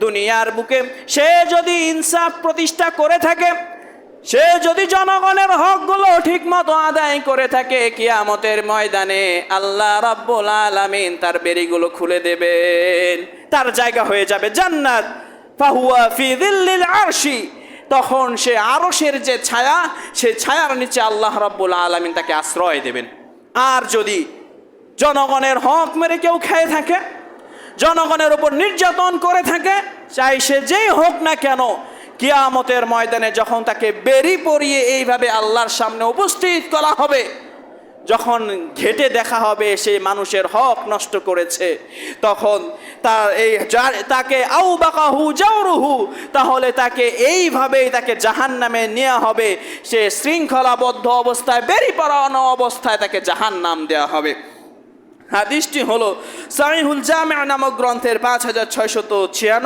দুনিয়ার বুকে সে যদি ইনসাফ প্রতিষ্ঠা করে থাকে, সে যদি জনগণের হকগুলো ঠিক মতো আদায় করে থাকে, কিয়ামতের ময়দানে আল্লাহ রাব্বুল আলামিন তার বেড়িগুলো খুলে দেবেন, তার জায়গা হয়ে যাবে জান্নাত। ফাহুয়া ফি যিল্লিল আরশি, তখন সে আরশের যে ছায়া, সেই ছায়ার নিচে আল্লাহ রাব্বুল আলামিন তাকে আশ্রয় দেবেন। আর যদি জনগণের হক মেরে কেউ খেয়ে থাকে, জনগণের উপর নির্যাতন করে থাকে, চাই সে যেই হোক না কেন, কিয়ামতের ময়দানে যখন তাকে বেরি পরিয়ে এইভাবে আল্লাহর সামনে উপস্থিত করা হবে, যখন ঘেটে দেখা হবে সে মানুষের হক নষ্ট করেছে, তখন তাকে আউবাকাহু জাওরুহু, তাহলে তাকে এইভাবেই তাকে জাহান্নামে নেওয়া হবে। সে শৃঙ্খলাবদ্ধ অবস্থায়, বেরি পরানো অবস্থায় তাকে জাহান্নাম দেওয়া হবে। হাদিসটি হলো সহিহুল জামি' নামক গ্রন্থের 5696